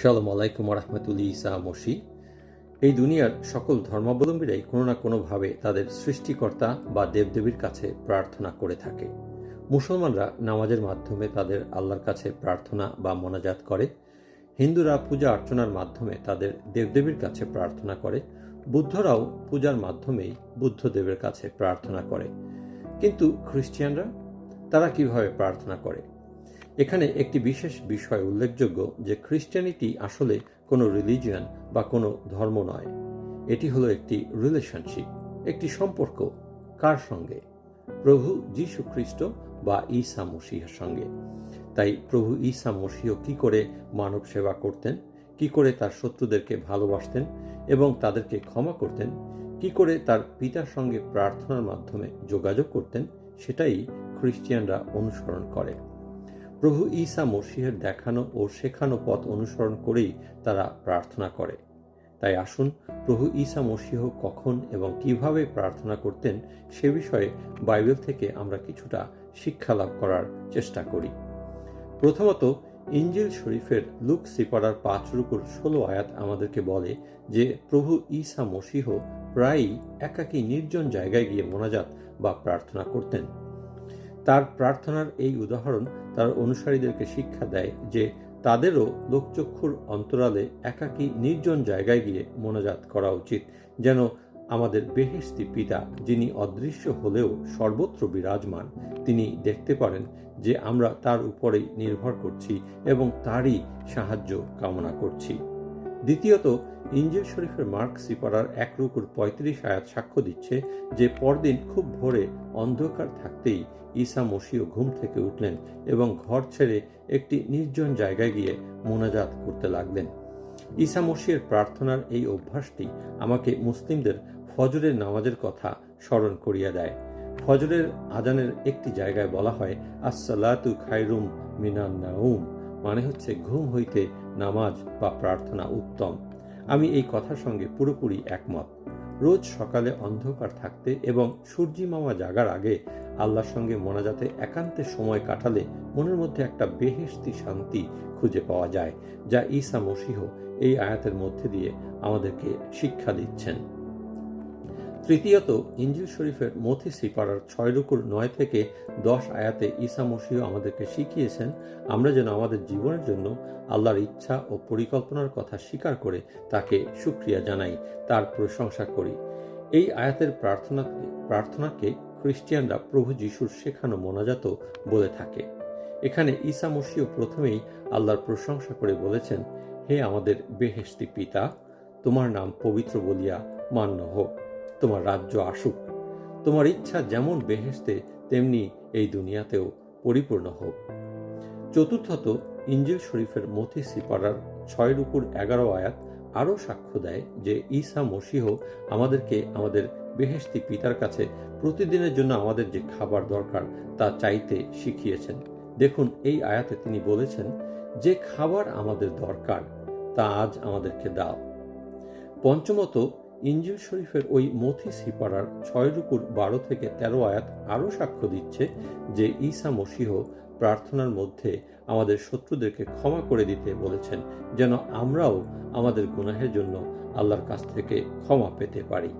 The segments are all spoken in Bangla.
শালাম আলাইকুম রহমতুল্লি ইসা মসি। এই দুনিয়ার সকল ধর্মাবলম্বীরাই কোনো না কোনোভাবে তাদের সৃষ্টিকর্তা বা দেবদেবীর কাছে প্রার্থনা করে থাকে। মুসলমানরা নামাজের মাধ্যমে তাদের আল্লাহর কাছে প্রার্থনা বা মোনাজাত করে। হিন্দুরা পূজা অর্চনার মাধ্যমে তাদের দেবদেবীর কাছে প্রার্থনা করে। বুদ্ধরাও পূজার মাধ্যমেই বুদ্ধদেবের কাছে প্রার্থনা করে। কিন্তু খ্রিস্টানরা তারা কিভাবে প্রার্থনা করে? এখানে একটি বিশেষ বিষয় উল্লেখযোগ্য যে খ্রিস্টানিটি আসলে কোনো রিলিজিয়ান বা কোনো ধর্ম নয়। এটি হলো একটি রিলেশনশিপ, একটি সম্পর্ক। কার সঙ্গে? প্রভু যীশু খ্রিস্ট বা ঈসা মসিহের সঙ্গে। তাই প্রভু ঈসা মসিহ কি করে মানব সেবা করতেন, কি করে তার শত্রুদেরকে ভালোবাসতেন এবং তাদেরকে ক্ষমা করতেন, কি করে তার পিতার সঙ্গে প্রার্থনার মাধ্যমে যোগাযোগ করতেন, সেটাই খ্রিস্টিয়ানরা অনুসরণ করে। প্রভু ঈসা মসিহের দেখানো ও শেখানো পথ অনুসরণ করেই তারা প্রার্থনা করে। তাই আসুন প্রভু ঈসা মসিহ কখন এবং কিভাবে প্রার্থনা করতেন সে বিষয়ে বাইবেল থেকে আমরা কিছুটা শিক্ষা লাভ করার চেষ্টা করি। প্রথমত, ইঞ্জিল শরীফের লুক সিপারার 5:16 আয়াত আমাদেরকে বলে যে প্রভু ঈসা মসিহ প্রায়ই একাকী নির্জন জায়গায় গিয়ে মোনাজাত বা প্রার্থনা করতেন। তার প্রার্থনার এই উদাহরণ তার অনুসারীদেরকে শিক্ষা দেয় যে তাদেরও লোকচক্ষুর অন্তরালে একাকী নির্জন জায়গায় গিয়ে মোনাজাত করা উচিত, যেন আমাদের বেহেশতি পিতা, যিনি অদৃশ্য হলেও সর্বত্র বিরাজমান, তিনি দেখতে পারেন যে আমরা তার উপরেই নির্ভর করছি এবং তারই সাহায্য কামনা করছি। দ্বিতীয়ত, ইঞ্জিল শরীফের মার্ক সিপারার 1:35 আয়াত সাক্ষ্য দিচ্ছে যে পরদিন খুব ভোরে অন্ধকার থাকতেই ঈসা মসিহ ঘুম থেকে উঠলেন এবং ঘর ছেড়ে একটি নির্জন জায়গায় গিয়ে মোনাজাত করতে লাগলেন। ঈসা মসিহের প্রার্থনার এই অভ্যাসটি আমাকে মুসলিমদের ফজরের নামাজের কথা স্মরণ করিয়ে দেয়। ফজরের আজানের একটি জায়গায় বলা হয় আসসালাতু খায়রুম মিনান নাউম, মানে হচ্ছে ঘুম হইতে নামাজ বা প্রার্থনা উত্তম। আমি এই কথার সঙ্গে পুরোপুরি একমত। রোজ সকালে অন্ধকার থাকতে এবং সূর্যি মামা জাগার আগে আল্লাহর সঙ্গে মোনাজাতে একান্তে সময় কাটালে মনের মধ্যে একটা বেহেশতি শান্তি খুঁজে পাওয়া যায়, যা ঈসা মসিহ এই আয়াতের মধ্যে দিয়ে আমাদেরকে শিক্ষা দিচ্ছেন। তৃতীয়ত, ইঞ্জিল শরীফের মথি সিপারার 6:9-10 আয়াতে ঈসা মসিহ আমাদেরকে শিখিয়েছেন আমরা যেন আমাদের জীবনের জন্য আল্লাহর ইচ্ছা ও পরিকল্পনার কথা স্বীকার করে তাকে শুকরিয়া জানাই, তার প্রশংসা করি। এই আয়াতের প্রার্থনাকে খ্রিস্টিয়ানরা প্রভু যিশুর শেখানো মোনাজাতও বলে থাকে। এখানে ঈসা মসিহ প্রথমেই আল্লাহর প্রশংসা করে বলেছেন, হে আমাদের বেহেশতি পিতা, তোমার নাম পবিত্র বলিয়া মান্য হোক, তোমার রাজ্য আসুক, তোমার ইচ্ছা যেমন বেহেশতে তেমনি এই দুনিয়াতেও পরিপূর্ণ হোক। চতুর্থত, ইঞ্জিল শরীফের মথি সিপারার 6:11 আয়াত আরও সাক্ষ্য দেয় যে ঈসা মসিহ আমাদেরকে আমাদের বেহেশতি পিতার কাছে প্রতিদিনের জন্য আমাদের যে খাবার দরকার তা চাইতে শিখিয়েছেন। দেখুন, এই আয়াতে তিনি বলেছেন, যে খাবার আমাদের দরকার তা আজ আমাদেরকে দাও। পঞ্চমত, ইঞ্জিল শরীফের ওই মথি সিপারার 6:12-13 আয়াত আরও সাক্ষ্য দিচ্ছে যে ঈসা মসিহ প্রার্থনার মধ্যে আমাদের শত্রুদেরকে ক্ষমা করে দিতে বলেছেন, যেন আমরাও আমাদের গুনাহের জন্য আল্লাহর কাছ থেকে ক্ষমা পেতে পারি।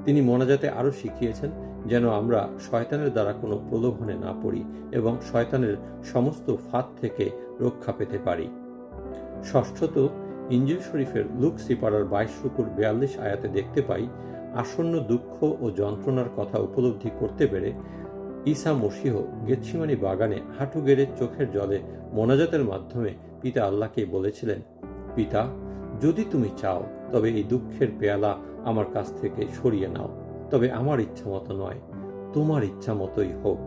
তিনি মোনাজাতে আরও শিখিয়েছেন যেন আমরা শয়তানের দ্বারা কোনো প্রলোভনে না পড়ি এবং শয়তানের সমস্ত ফাঁদ থেকে রক্ষা পেতে পারি। ষষ্ঠত, ইঞ্জিল শরীফের লুক সিপারার 22:42 আয়াতে দেখতে পাই আসন্ন দুঃখ ও যন্ত্রণার কথা উপলব্ধি করতে পেরে ঈসা মসিহ গেতসিমানি বাগানে হাঁটু গেড়ে চোখের জলে মোনাজাতের মাধ্যমে পিতা আল্লাহকে বলেছিলেন, পিতা, যদি তুমি চাও তবে এই দুঃখের পেয়ালা আমার কাছ থেকে সরিয়ে নাও, তবে আমার ইচ্ছা মতো নয়, তোমার ইচ্ছা মতোই হোক।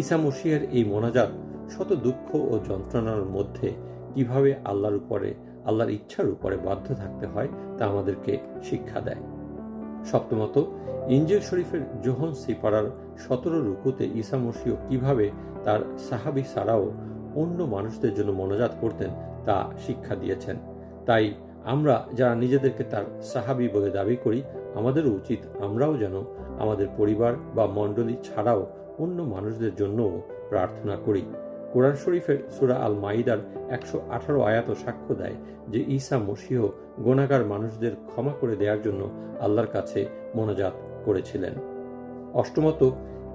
ঈসা মসিহের এই মোনাজাত শত দুঃখ ও যন্ত্রণার মধ্যে কিভাবে আল্লাহর ইচ্ছার উপরে বাধ্য থাকতে হয় তা আমাদেরকে শিক্ষা দেয়। সপ্তমত, ইঞ্জিল শরীফের যোহন সিপারার 17 রুকুতে ঈসা মসিহ কিভাবে তার সাহাবী ছাড়াও অন্য মানুষদের জন্য মোনাজাত করতেন তা শিক্ষা দিয়েছেন। তাই আমরা যারা নিজেদেরকে তার সাহাবী বলে দাবি করি, আমাদেরও উচিত আমরাও যেন আমাদের পরিবার বা মণ্ডলী ছাড়াও অন্য মানুষদের জন্যও প্রার্থনা করি। কোরআন শরীফের সূরা আল মাইদার 118 আয়াতও সাক্ষ্য দেয় যে ঈসা মসীহ গুনাহগার মানুষদের ক্ষমা করে দেওয়ার জন্য আল্লাহর কাছে মোনাজাত করেছিলেন। অষ্টমত,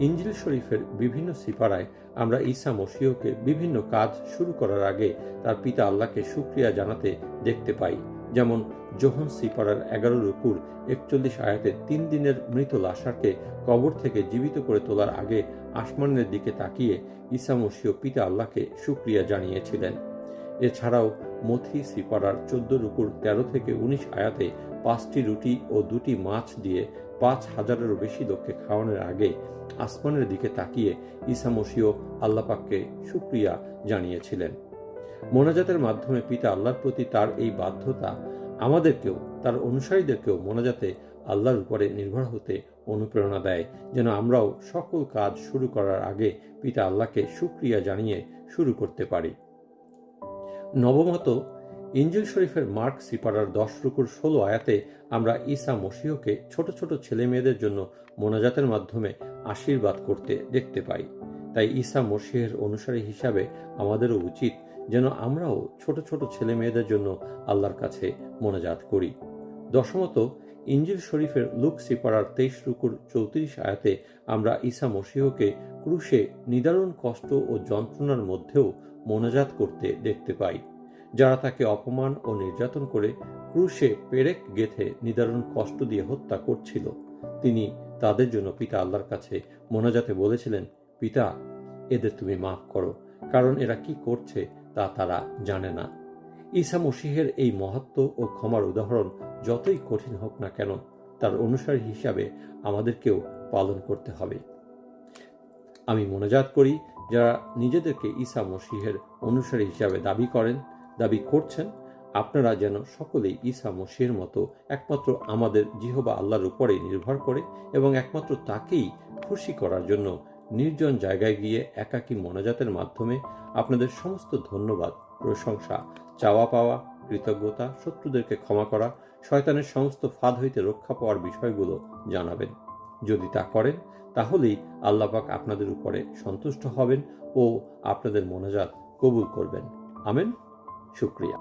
ইনজিল শরীফের বিভিন্ন সিপারায় আমরা ঈসা মসীহকে বিভিন্ন কাজ শুরু করার আগে তার পিতা আল্লাহকে শুকরিয়া জানাতে দেখতে পাই। যেমন যোহন সিপারার 11 রুকুর 41 আয়াতে 3 দিনের মৃত লাশাকে কবর থেকে জীবিত করে তোলার আগে আসমানের দিকে তাকিয়ে ঈসা মসীহ পিতা আল্লাহকে শুকরিয়া জানিয়েছিলেন। এছাড়াও মথি সিপারার 14 রুকুর 13 থেকে 19 আয়াতে 5টি রুটি ও 2টি মাছ দিয়ে 5,000-এরও বেশি লোককে খাওয়ানোর আগে আসমানের দিকে তাকিয়ে ঈসা মসীহ আল্লাহ পাককে শুকরিয়া জানিয়েছিলেন। মোনাজাতের মাধ্যমে পিতা আল্লাহর প্রতি তার এই বাধ্যতা আমাদেরকেও, তার অনুসারীদেরকেও মোনাজাতে আল্লাহর উপরে নির্ভর হতে অনুপ্রেরণা দেয়, যেন আমরাও সকল কাজ শুরু করার আগে পিতা আল্লাহকে শুকরিয়া জানিয়ে শুরু করতে পারি। নবমত, ইনজিল শরীফের মার্ক সিপারার 10 রুকুর 16 আয়াতে আমরা ঈসা মসীহকে ছোট ছোট ছেলে মেয়েদের জন্য মোনাজাতের মাধ্যমে আশীর্বাদ করতে দেখতে পাই। তাই ঈসা মসীহের অনুসারী হিসাবে আমাদেরও উচিত যেন আমরাও ছোট ছোট ছেলে মেয়েদের জন্য আল্লাহর কাছে মোনাজাত করি। দশমত, ইনজিল শরীফের লুক সিপারার 23 রুকুর 34 আয়াতে আমরা ঈসা মসীহকে ক্রুশে নিদারুণ কষ্ট ও যন্ত্রণার মধ্যেও মোনাজাত করতে দেখতে পাই। যারা তাকে অপমান ও নির্যাতন করে ক্রুশে পেরেক গেঁথে নিদারুণ কষ্ট দিয়ে হত্যা করছিল, তিনি তাদের জন্য পিতা আল্লাহর কাছে মোনাজাতে বলেছিলেন, পিতা, এদের তুমি মাফ করো, কারণ এরা কি করছে তা তারা জানে না। ঈসা মসীহের এই মহত্ব ও ক্ষমার উদাহরণ যতই কঠিন হোক না কেন, তার অনুসারী হিসাবে আমাদেরকেও পালন করতে হবে। আমি মোনাজাত করি যারা নিজেদেরকে ঈসা মসীহের অনুসারী হিসাবে দাবি করছেন, আপনারা যেন সকলেই ঈসা মসীহের মতো একমাত্র আমাদের জিহবা আল্লাহর উপরেই নির্ভর করে এবং একমাত্র তাকেই খুশি করার জন্য নির্জন জায়গায় গিয়ে একাকী মোনাজাতের মাধ্যমে আপনাদের সমস্ত ধন্যবাদ, প্রশংসা, চাওয়া পাওয়া, কৃতজ্ঞতা, শত্রুদেরকে ক্ষমা করা, শয়তানের সমস্ত ফাঁদ হইতে রক্ষা পাওয়ার বিষয়গুলো জানাবেন। যদি তা করেন তাহলেই আল্লাহ পাক আপনাদের উপরে সন্তুষ্ট হবেন ও আপনাদের মোনাজাত কবুল করবেন। আমেন। শুকরিয়া।